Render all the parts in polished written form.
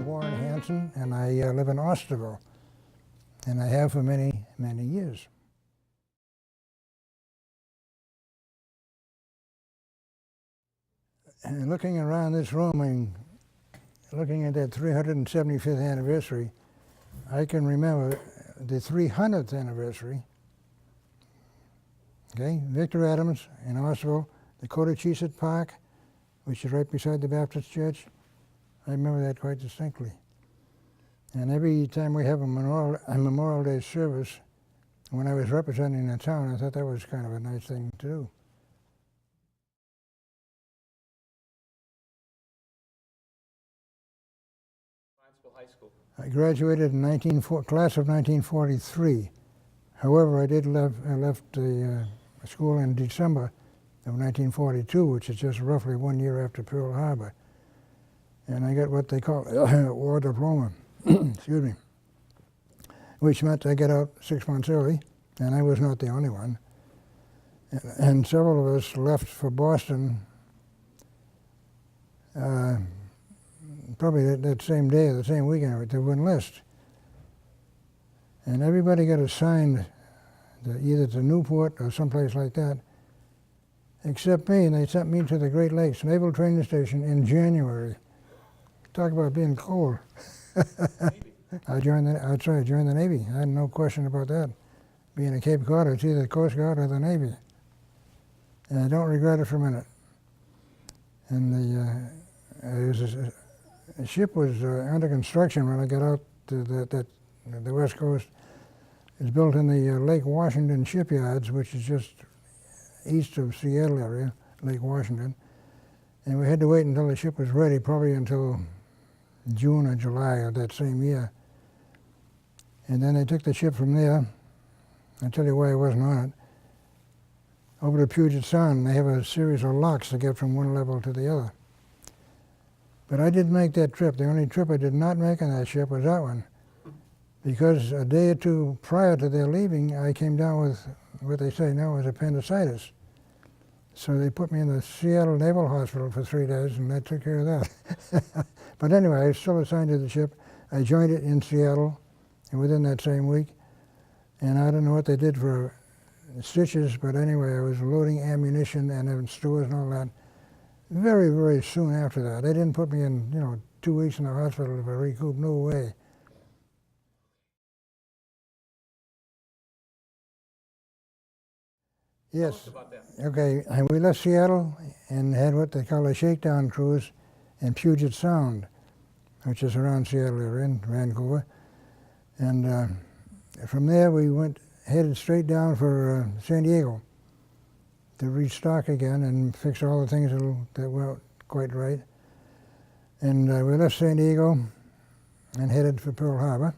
Warren Hansen, and I live in Barnstable, and I have for many, many years. And looking around this room and looking at that 375th anniversary, I can remember the 300th anniversary. Okay, Victor Adams in Barnstable, the Cotacheset Park, which is right beside the Baptist Church. I remember that quite distinctly. And every time we have a Memorial Day service, when I was representing the town, I thought that was kind of a nice thing to do. Barnstable High School. I graduated in class of 1943. However, I did left the school in December of 1942, which is just roughly 1 year after Pearl Harbor. And I got what they call a war diploma, excuse me, which meant I got out 6 months early, and I was not the only one. And several of us left for Boston probably that same day or the same weekend to enlist. And everybody got assigned either to Newport or someplace like that, except me, and they sent me to the Great Lakes Naval Training Station in January. Talk about being cold. I joined the Navy. I had no question about that. Being a Cape Codder, it's either the Coast Guard or the Navy. And I don't regret it for a minute. And the ship was under construction when I got out to the West Coast. It's built in the Lake Washington shipyards, which is just east of Seattle area, Lake Washington. And we had to wait until the ship was ready, probably until June or July of that same year. And then they took the ship from there, I'll tell you why I wasn't on it, over to Puget Sound. They have a series of locks to get from one level to the other. But I didn't make that trip. The only trip I did not make on that ship was that one, because a day or two prior to their leaving, I came down with what they say now is appendicitis. So they put me in the Seattle Naval Hospital for 3 days, and that took care of that. But anyway, I was still assigned to the ship. I joined it in Seattle, and within that same week. And I don't know what they did for stitches, but anyway, I was loading ammunition and in stores and all that. Very, very soon after that. They didn't put me in, 2 weeks in the hospital for recoup. No way. Yes. Tell us about that. Okay, and we left Seattle and had what they call a shakedown cruise in Puget Sound, which is around Seattle area in Vancouver. And from there we headed straight down for San Diego to restock again and fix all the things that weren't quite right. And we left San Diego and headed for Pearl Harbor,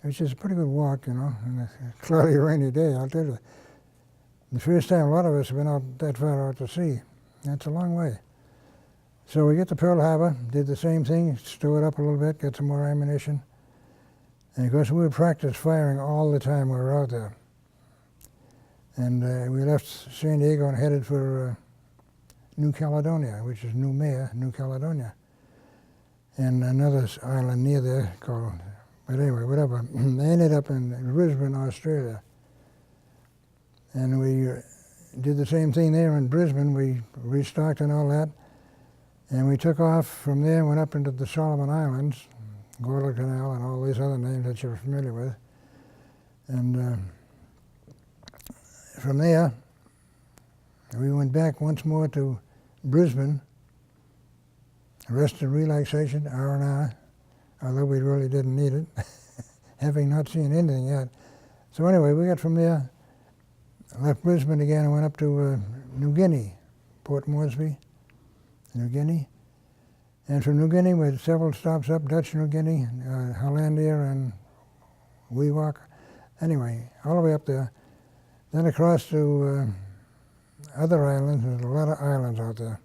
which is a pretty good walk, on a cloudy, rainy day, I'll tell you. The first time a lot of us have been out that far out to sea. That's a long way. So we get to Pearl Harbor, did the same thing, stow it up a little bit, get some more ammunition. And of course we would practice firing all the time we were out there. And we left San Diego and headed for New Caledonia, which is New Caledonia. And another island near there called, but anyway, whatever. They ended up in Brisbane, Australia. And we did the same thing there in Brisbane. We restocked and all that. And we took off from there and went up into the Solomon Islands, Guadalcanal and all these other names that you're familiar with. And from there, we went back once more to Brisbane, rest and relaxation, R&R, although we really didn't need it, having not seen anything yet. So anyway, we got from there, left Brisbane again and went up to New Guinea, Port Moresby, New Guinea. And from New Guinea, we had several stops up, Dutch New Guinea, Hollandia and Wewak. Anyway, all the way up there. Then across to other islands. There's a lot of islands out there.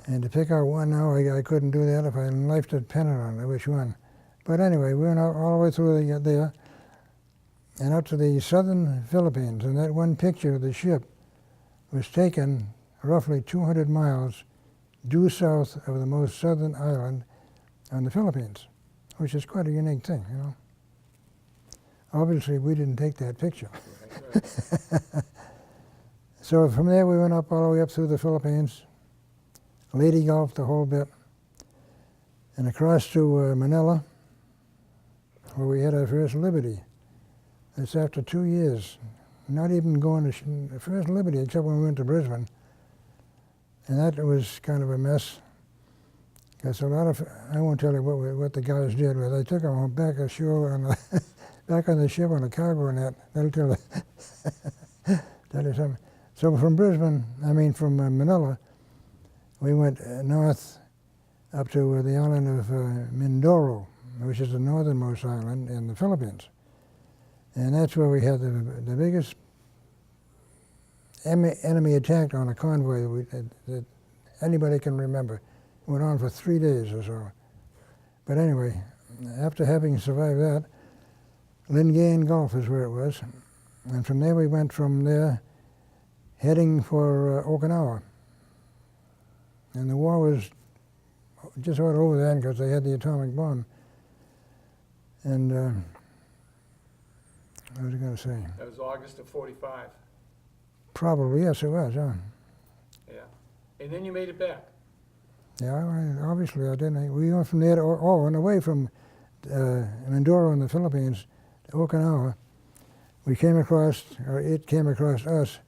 And to pick out one now, I couldn't do that if I life depended on it, which one. But anyway, we went all the way through there. and out to the southern Philippines. And that one picture of the ship was taken roughly 200 miles due south of the most southern island on the Philippines, which is quite a unique thing, you know. Obviously, we didn't take that picture. Right. So from there, we went up all the way up through the Philippines, lady golfed the whole bit, and across to Manila, where we had our first Liberty. That's after 2 years, not even going to the first Liberty, except when we went to Brisbane. And that was kind of a mess, because a lot of, I won't tell you what the guys did, but they took them back ashore on the back on the ship on a cargo net. That'll tell you, tell you something. So from Brisbane, from Manila, we went north up to the island of Mindoro, which is the northernmost island in the Philippines. And that's where we had the biggest enemy attack on a convoy that anybody can remember. It went on for 3 days or so. But anyway, after having survived that, Lingayen Gulf is where it was. And from there we went from there heading for Okinawa. And the war was just about over then because they had the atomic bomb. And what was I going to say? That was August of '45. Probably, yes, it was, yeah. Yeah. And then you made it back. Yeah, obviously I didn't. We went from there to, on the way from Mindoro in the Philippines to Okinawa, we came across, or it came across us,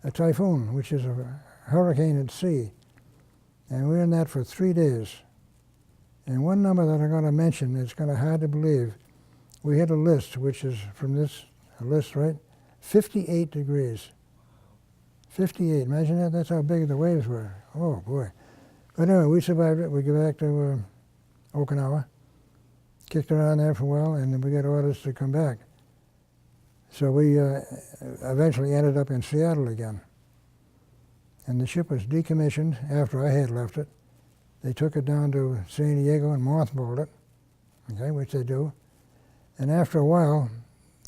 a typhoon, which is a hurricane at sea. And we were in that for 3 days. And one number that I'm going to mention, it's kind of hard to believe, we had a list, which is from this list, right? 58 degrees. 58, imagine that, that's how big the waves were. Oh boy. But anyway, we survived it. We got back to Okinawa, kicked around there for a while, and then we got orders to come back. So we eventually ended up in Seattle again. And the ship was decommissioned after I had left it. They took it down to San Diego and mothballed it, okay, which they do. And after a while,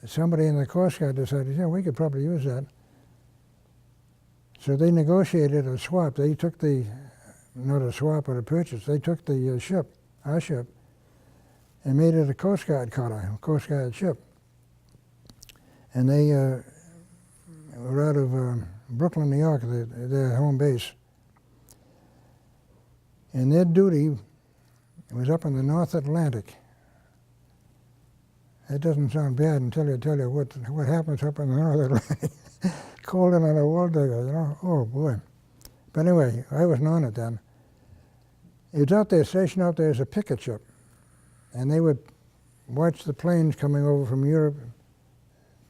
somebody in the Coast Guard decided, yeah, we could probably use that. So they negotiated a swap. They took the, not a swap, but a purchase. They took the ship, our ship, and made it a Coast Guard cutter, a Coast Guard ship. And they were out of Brooklyn, New York, their home base. And their duty was up in the North Atlantic. That doesn't sound bad until I tell you what happens up in the North Atlantic. Cold in on a wall digger, you know? Oh, boy. But anyway, I wasn't on it then. It was out there, stationed out there as a picket ship. And they would watch the planes coming over from Europe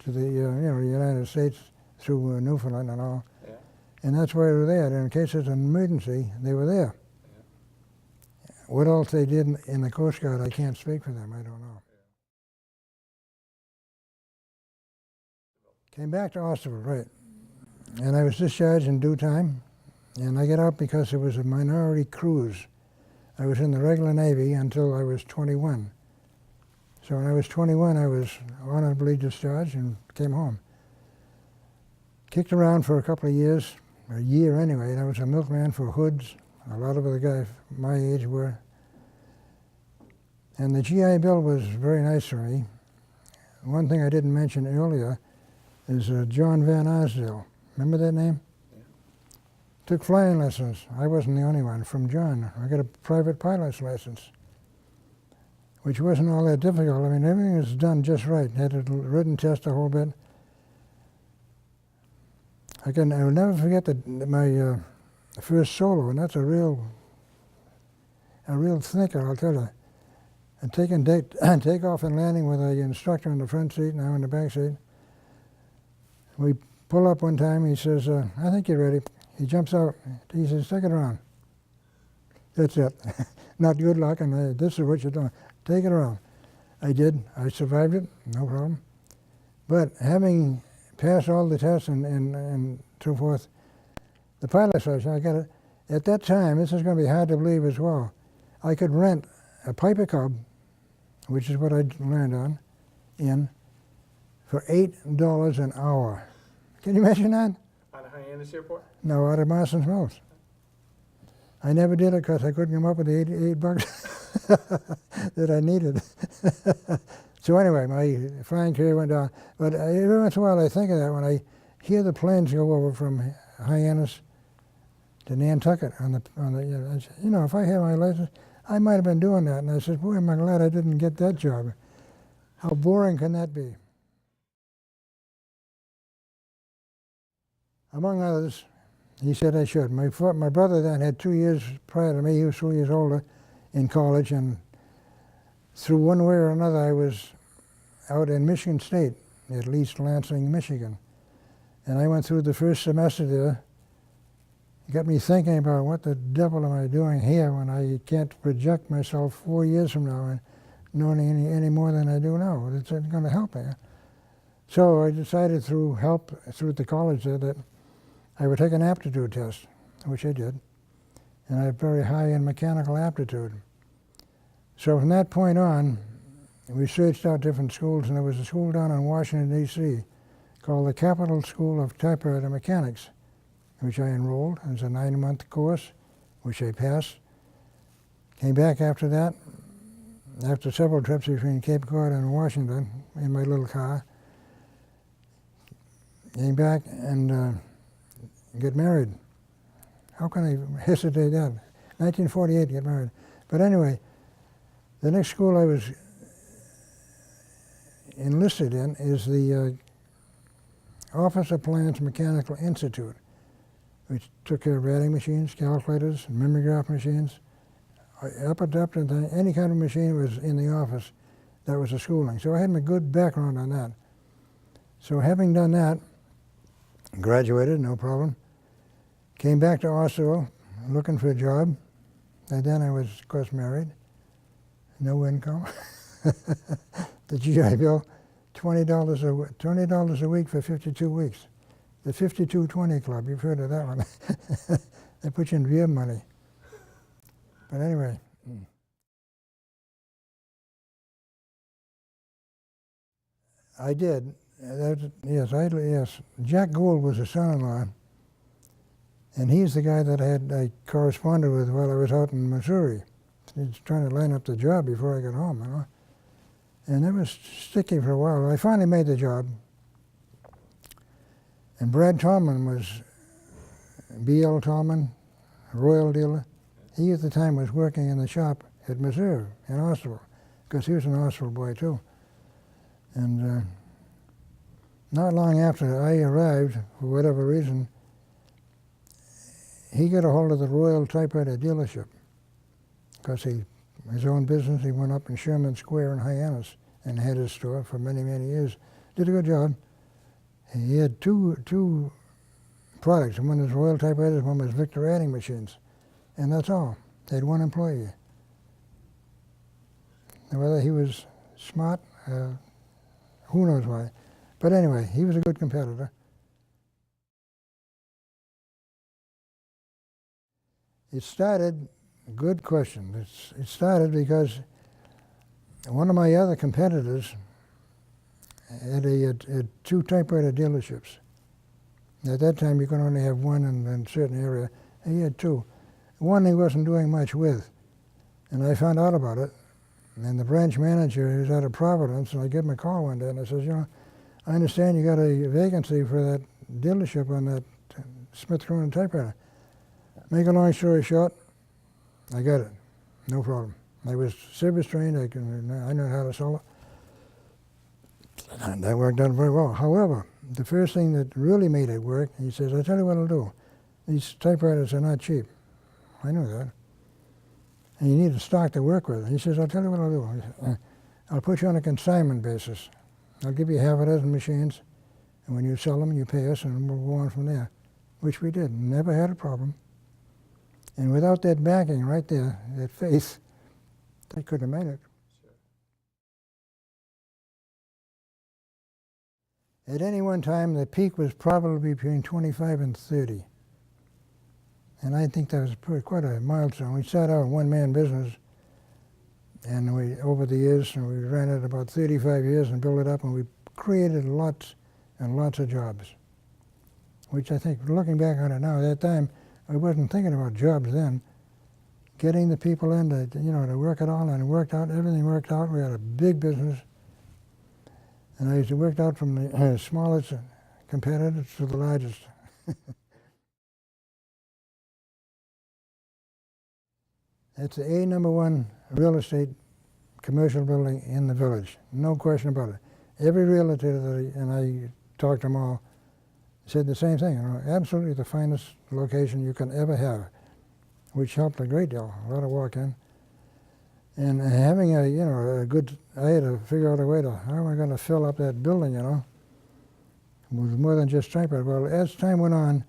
to the, the United States through Newfoundland and all. Yeah. And that's why they were there. And in case there's an emergency, they were there. Yeah. What else they did in the Coast Guard, I can't speak for them. I don't know. Yeah. Came back to Barnstable, right. And I was discharged in due time. And I got out because it was a minority cruise. I was in the regular Navy until I was 21. So when I was 21, I was honorably discharged and came home. Kicked around for a couple of years, a year anyway, and I was a milkman for Hoods. A lot of the guys my age were. And the GI Bill was very nice for me. One thing I didn't mention earlier is John Van Arsdale. Remember that name? Yeah. Took flying lessons. I wasn't the only one, from John. I got a private pilot's license, which wasn't all that difficult. I mean, everything was done just right. Had a written test a whole bit. I will never forget my first solo, and that's a real thinker, I'll tell you. And takeoff and landing with an instructor in the front seat and I'm in the back seat. We pull up one time, he says, I think you're ready. He jumps out, he says, take it around. That's it. Not good luck, and this is what you're doing. Take it around. I did. I survived it, no problem. But having passed all the tests and so forth, the pilot's license, I got it. At that time, this is going to be hard to believe as well, I could rent a Piper Cub, which is what I learned on, for $8 an hour. Can you imagine that? On the Hyannis Airport? No, out of Marston's Mills. I never did it because I couldn't come up with the eight bucks that I needed. So anyway, my flying career went down. But every once in a while I think of that when I hear the planes go over from Hyannis to Nantucket you know, if I had my license, I might have been doing that. And I said, boy, am I glad I didn't get that job. How boring can that be? Among others, he said I should. My brother then had 2 years prior to me. He was 2 years older in college, and through one way or another, I was out in Michigan State, at least Lansing, Michigan. And I went through the first semester there. It got me thinking about what the devil am I doing here when I can't project myself 4 years from now and knowing any more than I do now. It's not going to help me. So I decided through help through the college there that I would take an aptitude test, which I did, and I had very high in mechanical aptitude. So from that point on, we searched out different schools, and there was a school down in Washington, D.C. called the Capital School of Typewriter Mechanics, which I enrolled. It was a 9-month course, which I passed. Came back after that, after several trips between Cape Cod and Washington in my little car. Came back and get married. How can I hesitate that? 1948, get married. But anyway, the next school I was enlisted in is the Office of Plans Mechanical Institute, which took care of writing machines, calculators, mimeograph machines. Up to any kind of machine was in the office. That was the schooling. So I had a good background on that. So having done that, graduated, no problem. Came back to Oslo, looking for a job. And then I was, of course, married. No income. The GI Bill, $20 a week for 52 weeks. The 52-20 Club, you've heard of that one. They put you in beer money. But anyway. I did. Yes. Jack Gould was a son-in-law, and he's the guy that I corresponded with while I was out in Missouri. He's trying to line up the job before I got home, you know. And it was sticky for a while. I finally made the job. And Brad Tallman was B.L. Tallman, Royal dealer. He at the time was working in the shop at Missouri in Oslo, because he was an Oslo boy too. And not long after I arrived, for whatever reason, he got a hold of the Royal Typewriter dealership, because his own business, he went up in Sherman Square in Hyannis and had his store for many, many years. Did a good job. He had two products. One was Royal Typewriters, one was Victor adding machines. And that's all. They had one employee. And whether he was smart, who knows why. But anyway, he was a good competitor. It started, good question. It started because one of my other competitors had two typewriter dealerships. At that time, you could only have one in a certain area. And he had two. One he wasn't doing much with. And I found out about it. And the branch manager, who's out of Providence, and I gave him a call one day, and I says, you know, I understand you got a vacancy for that dealership on that Smith Cronin typewriter. Make a long story short, I got it. No problem. I was service trained. I know how to sell it. And that worked out very well. However, the first thing that really made it work, he says, I tell you what I'll do. These typewriters are not cheap. I knew that. And you need a stock to work with. He says, I'll tell you what I'll do. I'll put you on a consignment basis. I'll give you half a dozen machines, and when you sell them, you pay us, and we'll go on from there, which we did. Never had a problem. And without that backing right there, that faith, they couldn't have made it. At any one time, the peak was probably between 25 and 30. And I think that was quite a milestone. We started out a one-man business, and over the years, and we ran it about 35 years and built it up, and we created lots and lots of jobs, which I think, looking back on it now, at that time, I wasn't thinking about jobs then. Getting the people in to, to work it all, and it worked out, everything worked out. We had a big business. And I used to work out from the smallest competitors to the largest. It's the #1 real estate commercial building in the village, no question about it. Every realtor and I talked to them all, said the same thing, absolutely the finest location you can ever have, which helped a great deal, a lot of walk-in. And having a good, I had to figure out a way to, how am I going to fill up that building, It was more than just typewriter. Well, as time went on,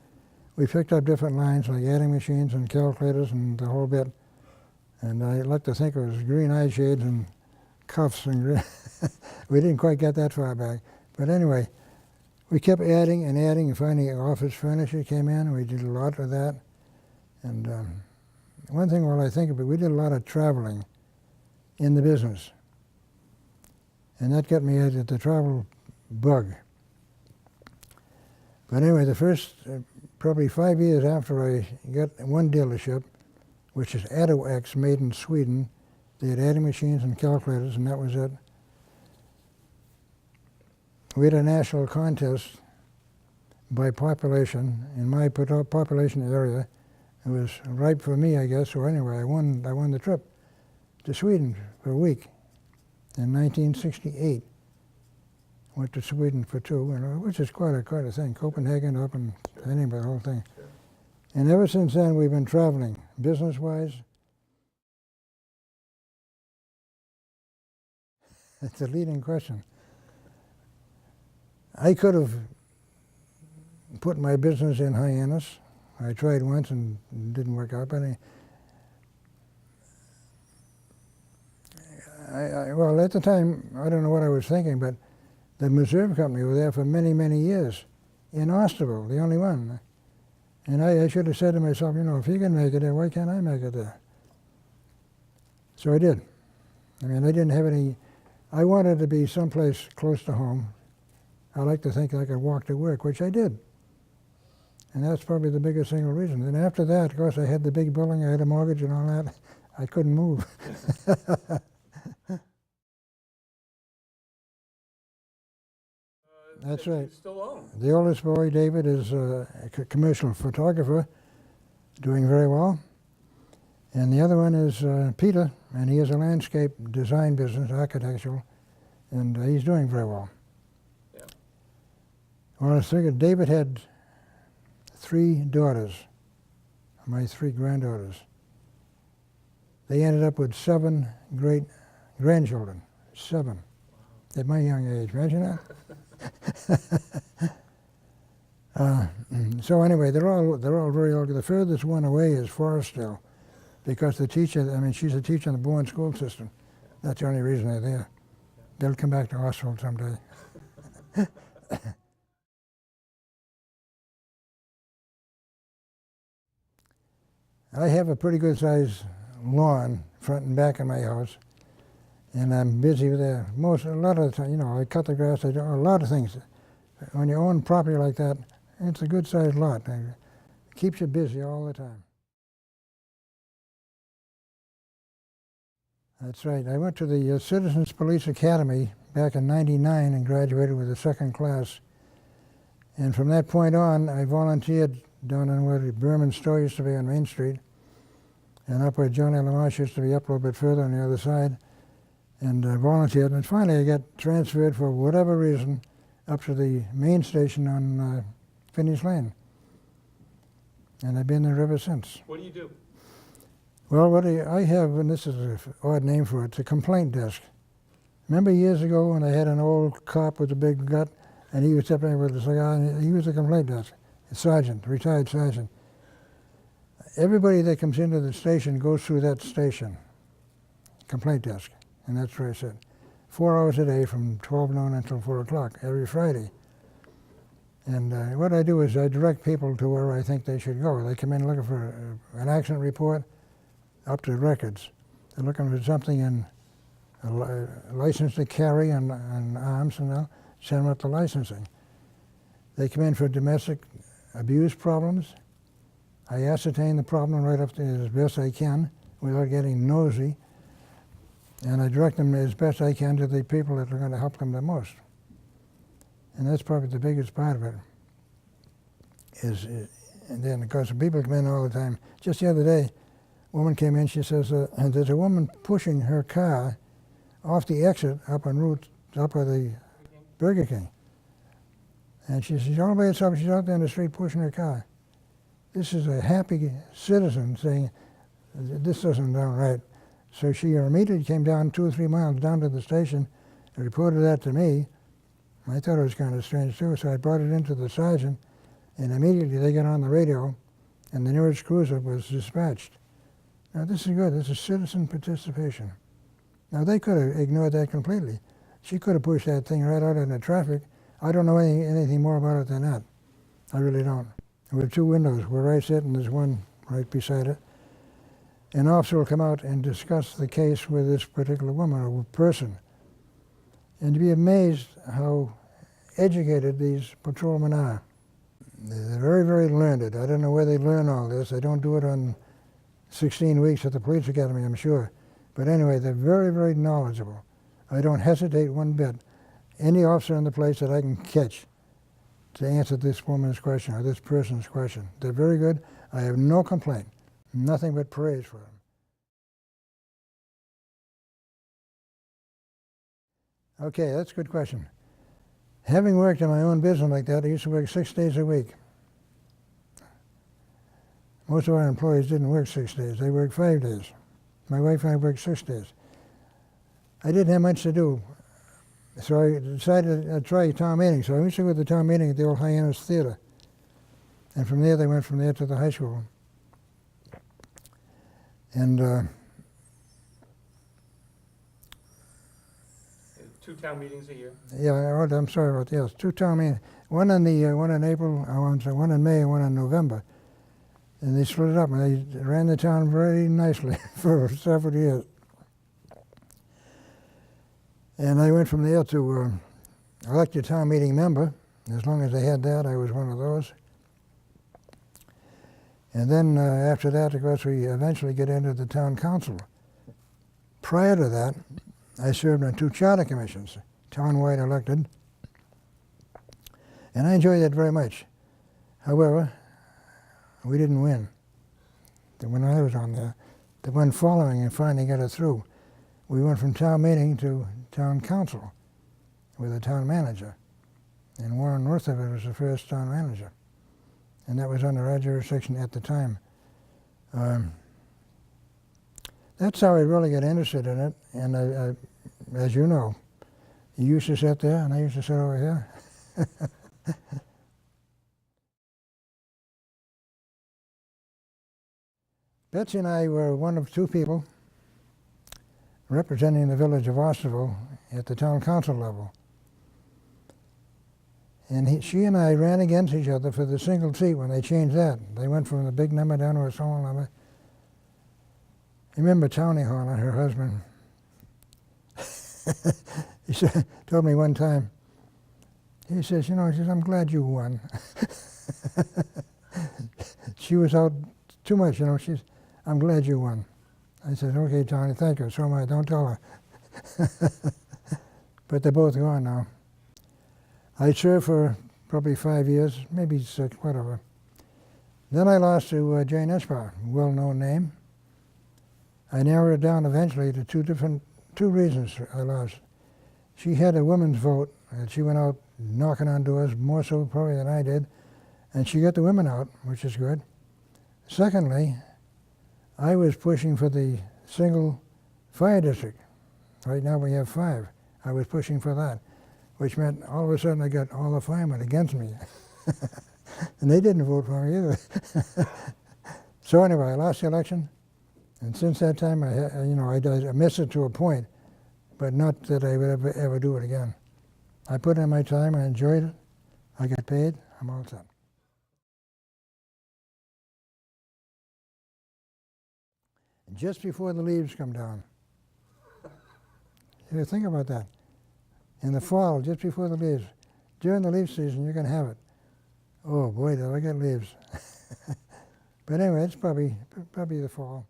we picked up different lines like adding machines and calculators and the whole bit. And I like to think it was green eye shades and cuffs and we didn't quite get that far back. But anyway, we kept adding and adding, and finally office furniture came in, and we did a lot of that. And one thing while I think of it, we did a lot of traveling in the business. And that got me at the travel bug. But anyway, the first probably 5 years after I got one dealership, which is AutoX, made in Sweden. They had adding machines and calculators, and that was it. We had a national contest by population in my population area. It was ripe for me, I guess. So anyway, I won the trip to Sweden for a week in 1968. Went to Sweden for 2, which is quite a thing. Copenhagen, up and anyway, the whole thing. And ever since then, we've been traveling, business-wise. That's a leading question. I could have put my business in Hyannis. I tried once and it didn't work out. But well, at the time, I don't know what I was thinking, but the Meserve Company was there for many, many years in Barnstable, the only one. And I should have said to myself, if he can make it there, why can't I make it there? So I did. I mean, I didn't have any, I wanted to be someplace close to home. I like to think I could walk to work, which I did. And that's probably the biggest single reason. And after that, of course, I had the big building, I had a mortgage and all that. I couldn't move. That's right. You still own. The oldest boy, David, is a commercial photographer, doing very well. And the other one is Peter, and he has a landscape design business, architectural, and he's doing very well. Yeah. Well, I figured David had 3 daughters, my 3 granddaughters. They ended up with 7 great grandchildren, 7, at my young age. Imagine that? So anyway, they're all very old. The furthest one away is Forestdale, because the teacher, I mean, she's a teacher in the Bourne school system. That's the only reason they're there. They'll come back to Oswald someday. I have a pretty good sized lawn front and back of my house, and I'm busy with that. A lot of the time, I cut the grass, I do a lot of things. When you own property like that, it's a good sized lot. It keeps you busy all the time. That's right. I went to the Citizens Police Academy back in '99 and graduated with a 2nd class. And from that point on, I volunteered down on where the Berman store used to be on Main Street, and up where Johnny Lamarche used to be, up a little bit further on the other side, and volunteered. And finally, I got transferred for whatever reason up to the main station on Finney's Lane. And I've been there ever since. What do you do? Well, what I have, and this is an odd name for it, it's a complaint desk. Remember years ago when I had an old cop with a big gut, and he was up there with a cigar, and he was a complaint desk, a sergeant, retired sergeant. Everybody that comes into the station goes through that station, complaint desk, and that's where I sit. 4 hours a day from 12 noon until 4 o'clock every Friday. And what I do is I direct people to where I think they should go. They come in looking for an accident report, up to records. They're looking for something in a license to carry and arms and all. send them up to licensing. They come in for domestic abuse problems. I ascertain the problem right up to as best I can without getting nosy, and I direct them as best I can to the people that are going to help them the most. And that's probably the biggest part of it. And then, of course, people come in all the time. Just the other day, a woman came in, she says, there's a woman pushing her car off the exit up on the Burger King. And she's all by herself, she's out there in the street pushing her car. This is a happy citizen saying, this doesn't sound right. So she immediately came down 2 or 3 miles down to the station and reported that to me. I thought it was kind of strange too, so I brought it into the sergeant, and immediately they got on the radio, and the nearest cruiser was dispatched. Now this is good, this is citizen participation. Now they could have ignored that completely. She could have pushed that thing right out into traffic. I don't know anything more about it than that. I really don't. There were 2 windows where I sit and there's one right beside it. An officer will come out and discuss the case with this particular woman or person. And to be amazed how educated these patrolmen are. They're very, very learned. I don't know where they learn all this. They don't do it on 16 weeks at the police academy, I'm sure. But anyway, they're very, very knowledgeable. I don't hesitate one bit. Any officer in the place that I can catch to answer this woman's question or this person's question. They're very good. I have no complaint. Nothing but praise for them. Okay, that's a good question. Having worked in my own business like that, I used to work 6 days a week. Most of our employees didn't work 6 days. They worked 5 days. My wife and I worked 6 days. I didn't have much to do, so I decided I'd try town meeting. So I used to go to the town meeting at the old Hyannis Theater. And from there, they went from there to the high school. And 2 town meetings a year. yeah, I'm sorry about this. 2 town meetings. One in April, one in May, and one in November. And they split it up, and they ran the town very nicely for several years. And I went from there to elected town meeting member. As long as they had that, I was one of those. And then after that, of course, we eventually get into the town council. Prior to that, I served on 2 charter commissions, town-wide elected, and I enjoyed that very much. However, we didn't win. When I was on there, the one following and finally got it through. We went from town meeting to town council with a town manager. And Warren Northover was the first town manager. And that was under our jurisdiction at the time. That's how I really got interested in it. And I, as you know, you used to sit there and I used to sit over here. Betsy and I were one of 2 people representing the village of Barnstable at the town council level. And she and I ran against each other for the single seat when they changed that. They went from the big number down to a small number. I remember Tony Horner, her husband. He told me one time, he says, I'm glad you won. She was out too much, I'm glad you won. I said, okay, Tony, thank you. So am I. Don't tell her. But they're both gone now. I served for probably 5 years, maybe 6, whatever. Then I lost to Jane Esper, well-known name. I narrowed it down eventually to 2 reasons I lost. She had a women's vote, and she went out knocking on doors, more so probably than I did, and she got the women out, which is good. Secondly, I was pushing for the single fire district. Right now we have 5. I was pushing for that, which meant all of a sudden I got all the firemen against me. And they didn't vote for me either. So anyway, I lost the election, and since that time I missed it to a point, but not that I would ever do it again. I put in my time, I enjoyed it, I got paid, I'm all set. Just before the leaves come down. You think about that. in the fall, just before the leaves. During the leaf season, you can have it. Oh boy, do I get leaves. But anyway, it's probably the fall.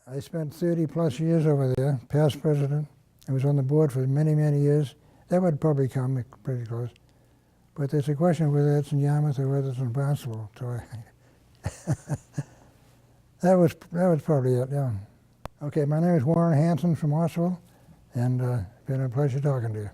I spent 30 plus years over there, past president. I was on the board for many, many years. That would probably come pretty close. But there's a question whether it's in Yarmouth or whether it's in Barnstable. So that was probably it, yeah. Okay, my name is Warren Hansen from Osswell, and it's been a pleasure talking to you.